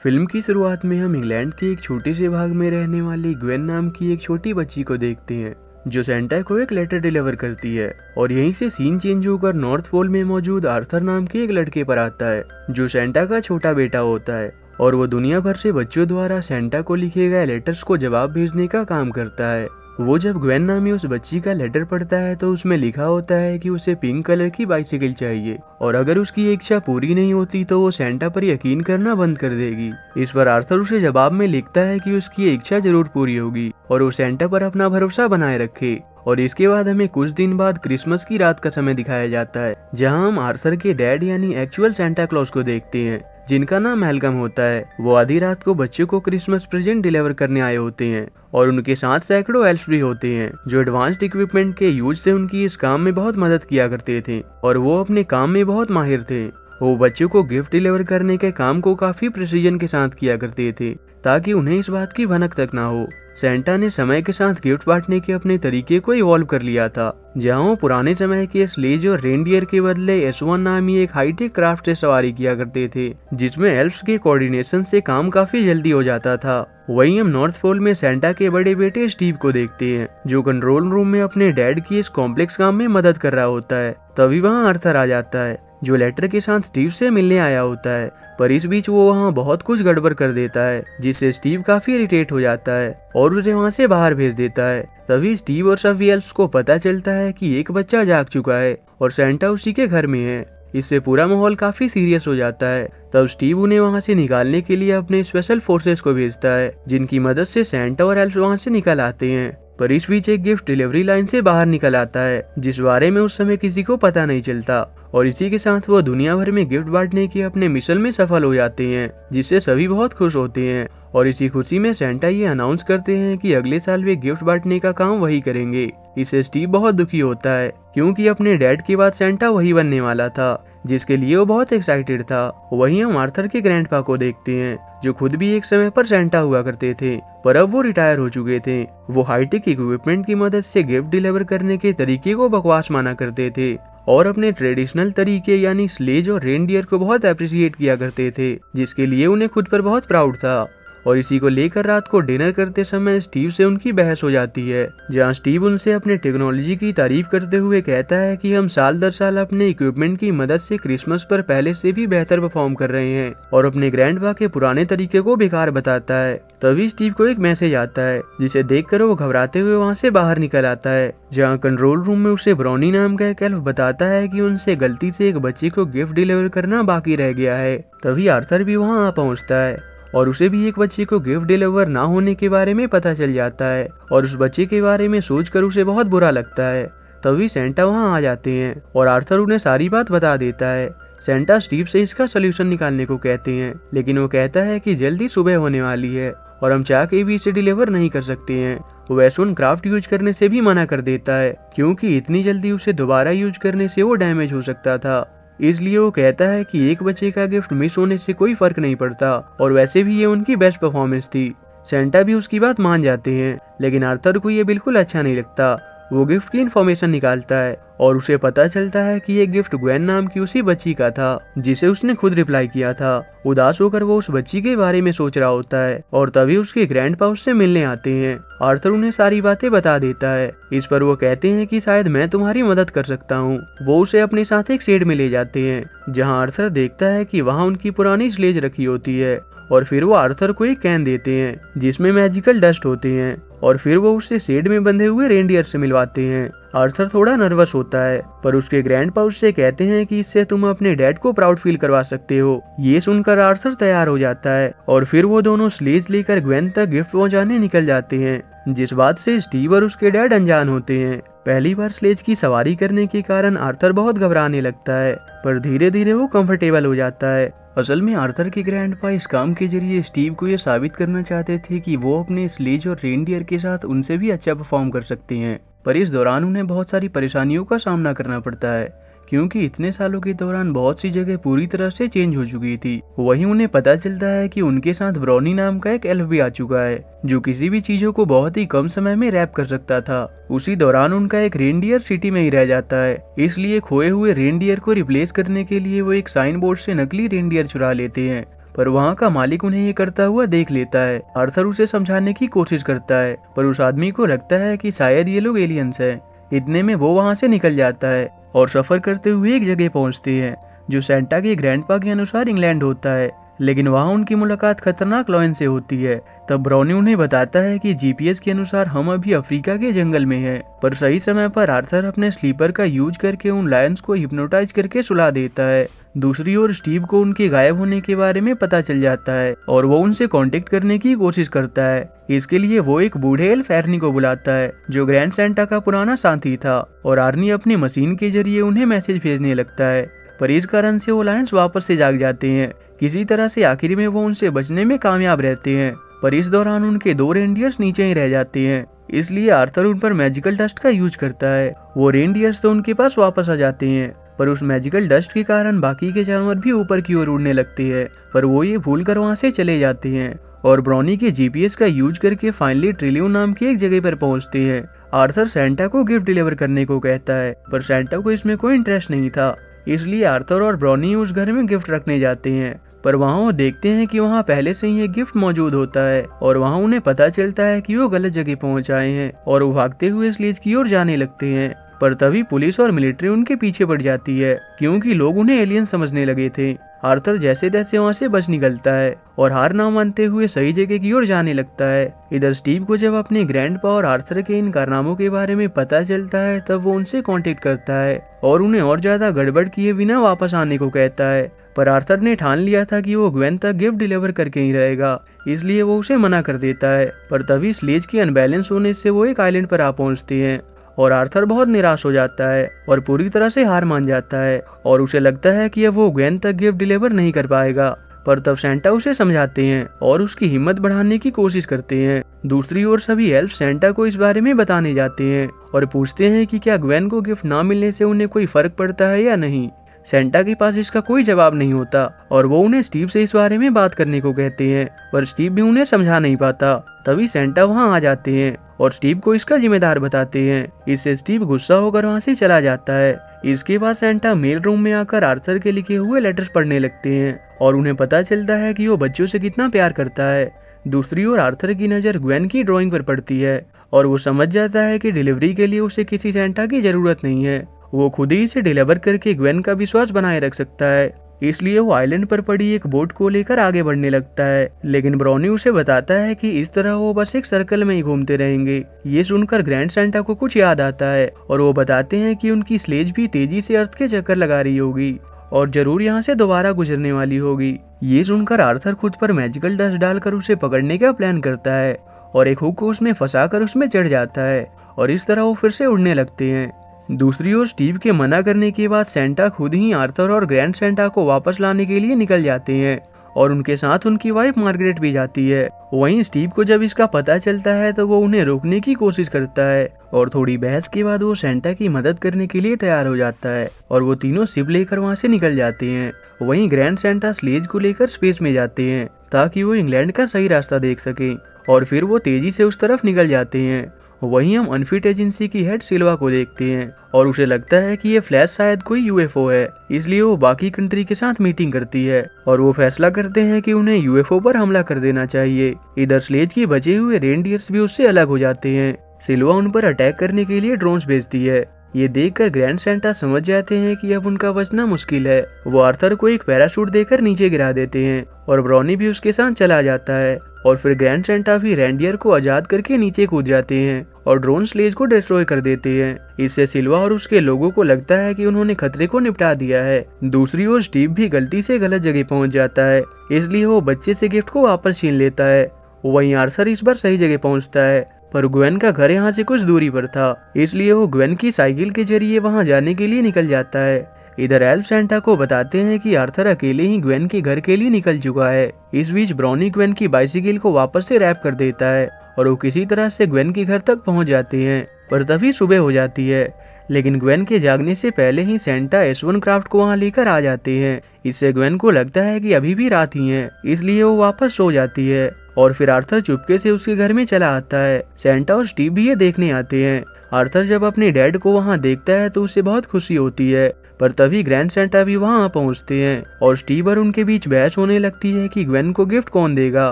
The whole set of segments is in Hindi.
फिल्म की शुरुआत में हम इंग्लैंड के एक छोटे से भाग में रहने वाली ग्वेन नाम की एक छोटी बच्ची को देखते हैं जो सेंटा को एक लेटर डिलीवर करती है। और यहीं से सीन चेंज होकर नॉर्थ पोल में मौजूद आर्थर नाम के एक लड़के पर आता है जो सेंटा का छोटा बेटा होता है और वो दुनिया भर से बच्चों द्वारा सेंटा को लिखे गए लेटर्स को जवाब भेजने का काम करता है। वो जब ग्वेन नामी उस बच्ची का लेटर पढ़ता है तो उसमें लिखा होता है कि उसे पिंक कलर की बाइसिकल चाहिए और अगर उसकी इच्छा पूरी नहीं होती तो वो सेंटा पर यकीन करना बंद कर देगी। इस पर आर्थर उसे जवाब में लिखता है कि उसकी इच्छा जरूर पूरी होगी और वो सेंटा पर अपना भरोसा बनाए रखे। और इसके बाद हमें कुछ दिन बाद क्रिसमस की रात का समय दिखाया जाता है जहां हम आर्थर के डैड यानी एक्चुअल सेंटा क्लॉज को देखते हैं जिनका नाम मैल्कम होता है। वो आधी रात को बच्चों को क्रिसमस प्रेजेंट डिलीवर करने आए होते हैं और उनके साथ सैकड़ों एल्फ्स भी होते हैं जो एडवांस्ड इक्विपमेंट के यूज से उनकी इस काम में बहुत मदद किया करते थे और वो अपने काम में बहुत माहिर थे। वो बच्चों को गिफ्ट डिलीवर करने के काम को काफी प्रिसीजन के साथ किया करते थे ताकि उन्हें इस बात की भनक तक ना हो। सेंटा ने समय के साथ गिफ्ट बांटने के अपने तरीके को इवॉल्व कर लिया था जहां वो पुराने समय के स्लेज और रेनडियर के बदले S1 नामी एक हाईटेक क्राफ्ट से सवारी किया करते थे जिसमें एल्फ्स के कोऑर्डिनेशन से काम काफी जल्दी हो जाता था। वहीं हम नॉर्थ पोल में सेंटा के बड़े बेटे स्टीव को देखते हैं जो कंट्रोल रूम में अपने डैड की इस कॉम्प्लेक्स काम में मदद कर रहा होता है। तभी वहाँ आर्थर आ जाता है जो लेटर के साथ स्टीव से मिलने आया होता है, पर इस बीच वो वहाँ बहुत कुछ गड़बड़ कर देता है जिससे स्टीव काफी इरिटेट हो जाता है और उसे वहाँ से बाहर भेज देता है। तभी स्टीव और सभी एल्फ्स को पता चलता है कि एक बच्चा जाग चुका है और सेंटा उसी के घर में है। इससे पूरा माहौल काफी सीरियस हो जाता है। तब स्टीव उन्हें वहाँ से निकालने के लिए अपने स्पेशल फोर्सेस को भेजता है जिनकी मदद से सेंटा और एल्फ्स वहाँ से निकल आते हैं। पर इस बीच एक गिफ्ट डिलीवरी लाइन से बाहर निकल आता है जिस बारे में उस समय किसी को पता नहीं चलता और इसी के साथ वो दुनिया भर में गिफ्ट बांटने के अपने मिशन में सफल हो जाते हैं जिससे सभी बहुत खुश होते हैं। और इसी खुशी में सेंटा ये अनाउंस करते हैं कि अगले साल वे गिफ्ट बांटने का काम वही करेंगे। इससे स्टीव बहुत दुखी होता है क्योंकि अपने डैड के बाद सेंटा वही बनने वाला था जिसके लिए वो बहुत एक्साइटेड था। वहीं हम आर्थर के ग्रैंडपा को देखते हैं जो खुद भी एक समय पर सेंटा हुआ करते थे पर अब वो रिटायर हो चुके थे। वो हाईटेक इक्विपमेंट की मदद से गिफ्ट डिलीवर करने के तरीके को बकवास माना करते थे और अपने ट्रेडिशनल तरीके यानी स्लेज और रेनडियर को बहुत अप्रिशिएट किया करते थे जिसके लिए उन्हें खुद पर बहुत प्राउड था। और इसी को लेकर रात को डिनर करते समय स्टीव से उनकी बहस हो जाती है जहां स्टीव उनसे अपने टेक्नोलॉजी की तारीफ करते हुए कहता है कि हम साल दर साल अपने इक्विपमेंट की मदद से क्रिसमस पर पहले से भी बेहतर परफॉर्म कर रहे हैं और अपने ग्रैंडपा के पुराने तरीके को बेकार बताता है। तभी स्टीव को एक मैसेज आता है जिसे देखकर वो घबराते हुए वहाँ से बाहर निकल आता है जहाँ कंट्रोल रूम में उसे ब्राउनी नाम का एक एल्फ बताता है कि उनसे गलती से एक बच्चे को गिफ्ट डिलीवर करना बाकी रह गया है। तभी आर्थर भी वहाँ आ पहुँचता है और उसे भी एक बच्चे को गिफ्ट डिलीवर ना होने के बारे में पता चल जाता है और उस बच्चे के बारे में सोचकर उसे बहुत बुरा लगता है। तभी सेंटा वहां आ जाते हैं और आर्थर उन्हें सारी बात बता देता है। सेंटा स्टीव से इसका सलूशन निकालने को कहते हैं लेकिन वो कहता है कि जल्दी सुबह होने वाली है और हम चाह के भी इसे डिलीवर नहीं कर सकते हैं। वो S1 क्राफ्ट यूज करने से भी मना कर देता है क्योंकि इतनी जल्दी उसे दोबारा यूज करने से वो डैमेज हो सकता था। इसलिए वो कहता है कि एक बच्चे का गिफ्ट मिस होने से कोई फर्क नहीं पड़ता और वैसे भी ये उनकी बेस्ट परफॉर्मेंस थी। सेंटा भी उसकी बात मान जाते हैं लेकिन आर्थर को ये बिल्कुल अच्छा नहीं लगता। वो गिफ्ट की इन्फॉर्मेशन निकालता है और उसे पता चलता है कि ये गिफ्ट ग्वेन नाम की उसी बच्ची का था जिसे उसने खुद रिप्लाई किया था। उदास होकर वो उस बच्ची के बारे में सोच रहा होता है और तभी उसके ग्रैंडपा उससे मिलने आते हैं। आर्थर उन्हें सारी बातें बता देता है। इस पर वो कहते हैं कि शायद मैं तुम्हारी मदद कर सकता हूँ। वो उसे अपने साथ एक शेड में ले जाते हैं जहाँ आर्थर देखता है कि वहाँ उनकी पुरानी स्लेज रखी होती है और फिर वो आर्थर को एक कैन देते हैं जिसमें मैजिकल डस्ट होते हैं और फिर वो उससे शेड में बंधे हुए रेनडियर से मिलवाते हैं। आर्थर थोड़ा नर्वस होता है पर उसके ग्रैंडपा उससे कहते हैं कि इससे तुम अपने डैड को प्राउड फील करवा सकते हो। ये सुनकर आर्थर तैयार हो जाता है और फिर वो दोनों स्लेज लेकर ग्वेन तक गिफ्ट पहुंचाने निकल जाते हैं जिस बात से स्टीव और उसके डैड अनजान होते हैं। पहली बार स्लेज की सवारी करने के कारण आर्थर बहुत घबराने लगता है पर धीरे धीरे वो कंफर्टेबल हो जाता है। असल में आर्थर के ग्रैंडपा इस काम के जरिए स्टीव को ये साबित करना चाहते थे कि वो अपने स्लेज और रेनडियर के साथ उनसे भी अच्छा परफॉर्म कर सकते हैं, पर इस दौरान उन्हें बहुत सारी परेशानियों का सामना करना पड़ता है क्योंकि इतने सालों के दौरान बहुत सी जगह पूरी तरह से चेंज हो चुकी थी। वहीं उन्हें पता चलता है कि उनके साथ ब्राउनी नाम का एक एल्फ भी आ चुका है जो किसी भी चीजों को बहुत ही कम समय में रैप कर सकता था। उसी दौरान उनका एक रेनडियर सिटी में ही रह जाता है, इसलिए खोए हुए रेनडियर को रिप्लेस करने के लिए वो एक साइन बोर्ड से नकली रेनडियर चुरा लेते हैं पर वहाँ का मालिक उन्हें ये करता हुआ देख लेता है। आर्थर उसे समझाने की कोशिश करता है, पर उस आदमी को लगता है कि शायद ये लोग एलियंस हैं। इतने में वो वहाँ से निकल जाता है और सफर करते हुए एक जगह पहुँचते हैं जो सेंटा के ग्रैंडपा के अनुसार इंग्लैंड होता है, लेकिन वहाँ उनकी मुलाकात खतरनाक लॉयन से होती है। तब ब्राउनी उन्हें बताता है कि जीपीएस के अनुसार हम अभी अफ्रीका के जंगल में हैं, पर सही समय पर आर्थर अपने स्लीपर का यूज करके उन लायंस को हिप्नोटाइज करके सुला देता है। दूसरी ओर स्टीव को उनके गायब होने के बारे में पता चल जाता है और वो उनसे कांटेक्ट करने की कोशिश करता है। इसके लिए वो एक बूढ़े एल्फ एर्नी को बुलाता है जो ग्रैंड सेंटा का पुराना साथी था, और आर्नी अपनी मशीन के जरिए उन्हें मैसेज भेजने लगता है। पर इस कारण से वो लायंस वापस से जाग जाते हैं। किसी तरह से आखिर में वो उनसे बचने में कामयाब रहते हैं, पर इस दौरान उनके 2 रेनडियर्स नीचे ही रह जाते हैं। इसलिए आर्थर उन पर मैजिकल डस्ट का यूज करता है। वो रेनडियर्स तो उनके पास वापस आ जाते हैं, पर उस मैजिकल डस्ट के कारण बाकी के जानवर भी ऊपर की ओर उड़ने लगते हैं, पर वो ये भूल कर वहाँ से चले जाते हैं और ब्राउनी के जीपीएस का यूज करके फाइनली ट्रिलियन नाम की एक जगह पर पहुँचते हैं। आर्थर सेंटा को गिफ्ट डिलीवर करने को कहता है, पर सेंटा को इसमें कोई इंटरेस्ट नहीं था, इसलिए आर्थर और ब्राउनी उस घर में गिफ्ट रखने जाते हैं। पर वहाँ वो देखते हैं कि वहाँ पहले से ही एक गिफ्ट मौजूद होता है, और वहाँ उन्हें पता चलता है कि वो गलत जगह पहुँच आए हैं और वो भागते हुए स्लेज की ओर जाने लगते हैं। पर तभी पुलिस और मिलिट्री उनके पीछे पड़ जाती है, क्योंकि लोग उन्हें एलियन समझने लगे थे। आर्थर जैसे तैसे वहाँ से बच निकलता है और हार ना मानते हुए सही जगह की ओर जाने लगता है। इधर स्टीव को जब अपने ग्रैंडपा और आर्थर के इन कारनामों के बारे में पता चलता है, तब वो उनसे कांटेक्ट करता है और उन्हें और ज्यादा गड़बड़ किए बिना वापस आने को कहता है। पर आर्थर ने ठान लिया था कि वो ग्वेन तक गिफ्ट डिलीवर करके ही रहेगा, इसलिए वो उसे मना कर देता है। पर तभी स्लेज के अनबैलेंस होने से वो एक आइलैंड पर आ पहुंचते हैं और आर्थर बहुत निराश हो जाता है और पूरी तरह से हार मान जाता है और उसे लगता है कि अब वो ग्वेन तक गिफ्ट डिलीवर नहीं कर पाएगा। पर तब सेंटा उसे समझाते हैं और उसकी हिम्मत बढ़ाने की कोशिश करते हैं। दूसरी ओर सभी एल्फ सेंटा को इस बारे में बताने जाते हैं और पूछते हैं कि क्या ग्वेन को गिफ्ट ना मिलने से उन्हें कोई फर्क पड़ता है या नहीं। सेंटा के पास इसका कोई जवाब नहीं होता और वो उन्हें स्टीव से इस बारे में बात करने को कहते हैं, पर स्टीव भी उन्हें समझा नहीं पाता। तभी सेंटा वहां आ जाते हैं और स्टीव को इसका जिम्मेदार बताते हैं। इससे स्टीव गुस्सा होकर वहां से चला जाता है। इसके बाद सेंटा मेल रूम में आकर आर्थर के लिखे हुए लेटर्स पढ़ने लगते हैं और उन्हें पता चलता है कि वो बच्चों से कितना प्यार करता है। दूसरी ओर आर्थर की नज़र ग्वेन की ड्राइंग पर पड़ती है और वो समझ जाता है कि डिलीवरी के लिए उसे किसी सेंटा की जरूरत नहीं है, वो खुद ही इसे डिलीवर करके ग्वेन का विश्वास बनाए रख सकता है। इसलिए वो आइलैंड पर पड़ी एक बोट को लेकर आगे बढ़ने लगता है, लेकिन ब्राउनी उसे बताता है कि इस तरह वो बस एक सर्कल में ही घूमते रहेंगे। ये सुनकर ग्रैंड सेंटा को कुछ याद आता है और वो बताते हैं कि उनकी स्लेज भी तेजी से अर्थ के चक्कर लगा रही होगी और जरूर यहाँ से दोबारा गुजरने वाली होगी। ये सुनकर आर्थर खुद पर मैजिकल डस्ट डालकर उसे पकड़ने का प्लान करता है और एक हुक को उसमें फंसाकर उसमें चढ़ जाता है और इस तरह वो फिर से उड़ने लगते हैं। दूसरी ओर स्टीव के मना करने के बाद सेंटा खुद ही आर्थर और ग्रैंड सेंटा को वापस लाने के लिए निकल जाते हैं और उनके साथ उनकी वाइफ मार्गरेट भी जाती है। वहीं स्टीव को जब इसका पता चलता है तो वो उन्हें रोकने की कोशिश करता है और थोड़ी बहस के बाद वो सेंटा की मदद करने के लिए तैयार हो जाता है और वो तीनों शिप लेकर वहाँ से निकल जाते हैं। वहीं ग्रैंड सेंटा स्लेज को लेकर स्पेस में जाते हैं ताकि वो इंग्लैंड का सही रास्ता देख सके और फिर वो तेजी से उस तरफ निकल जाते हैं। वहीं हम अनफिट एजेंसी की हेड सिल्वा को देखते हैं और उसे लगता है कि ये फ्लैश शायद कोई यूएफओ है, इसलिए वो बाकी कंट्री के साथ मीटिंग करती है और वो फैसला करते हैं कि उन्हें यूएफओ पर हमला कर देना चाहिए। इधर स्लेज के बचे हुए रेनडियर्स भी उससे अलग हो जाते हैं। सिल्वा उन पर अटैक करने के लिए ड्रोन्स भेजती है। ये देखकर ग्रैंड सेंटा समझ जाते हैं कि अब उनका बचना मुश्किल है। वो आर्थर को एक पैराशूट देकर नीचे गिरा देते हैं और ब्राउनी भी उसके साथ चला जाता है और फिर ग्रैंड सेंटा भी रेनडियर को आजाद करके नीचे कूद जाते हैं और ड्रोन स्लेज को डिस्ट्रॉय कर देते हैं। इससे सिल्वा और उसके लोगों को लगता है कि उन्होंने खतरे को निपटा दिया है। दूसरी ओर स्टीव भी गलती से गलत जगह पहुंच जाता है, इसलिए वो बच्चे से गिफ्ट को वापस छीन लेता है। वहीं आर्थर इस बार सही जगह पहुंचता है, पर ग्वेन का घर यहाँ से कुछ दूरी पर था, इसलिए वो ग्वेन की साइकिल के जरिए वहाँ जाने के लिए निकल जाता है। इधर एल्फ सेंटा को बताते हैं कि आर्थर अकेले ही ग्वेन के घर के लिए निकल चुका है। इस बीच ब्राउनी ग्वेन की बाइसिकल को वापस से रैप कर देता है और वो किसी तरह से ग्वेन के घर तक पहुंच जाते हैं, पर तभी सुबह हो जाती है। लेकिन ग्वेन के जागने से पहले ही सेंटा S1 क्राफ्ट को वहाँ लेकर आ जाते हैं। इससे ग्वेन को लगता है कि अभी भी रात ही है, इसलिए वो वापस सो जाती है और फिर आर्थर चुपके से उसके घर में चला आता है। सेंटा और स्टीव भी ये देखने आते हैं। आर्थर जब अपने डैड को वहाँ देखता है तो उसे बहुत खुशी होती है, पर तभी ग्रैंड सेंटा भी वहाँ पहुँचते हैं और स्टीव और उनके बीच बहस होने लगती है कि ग्वेन को गिफ्ट कौन देगा।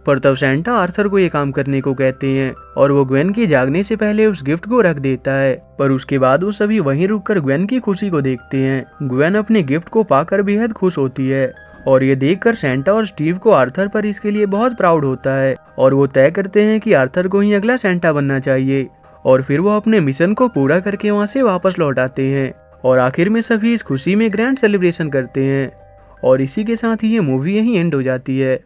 पर तब सेंटा आर्थर को ये काम करने को कहते हैं और वो ग्वेन के जागने से पहले उस गिफ्ट को रख देता है। पर उसके बाद वो सभी वहीं रुककर ग्वेन की खुशी को देखते हैं। ग्वेन अपने गिफ्ट को पाकर बेहद खुश होती है और ये देखकर सेंटा और स्टीव को आर्थर पर इसके लिए बहुत प्राउड होता है और वो तय करते हैं कि आर्थर को ही अगला सेंटा बनना चाहिए। और फिर वो अपने मिशन को पूरा करके वहाँ से वापस लौट आते हैं और आखिर में सभी इस खुशी में ग्रैंड सेलिब्रेशन करते हैं। और इसी के साथ ही ये मूवी यहीं एंड हो जाती है।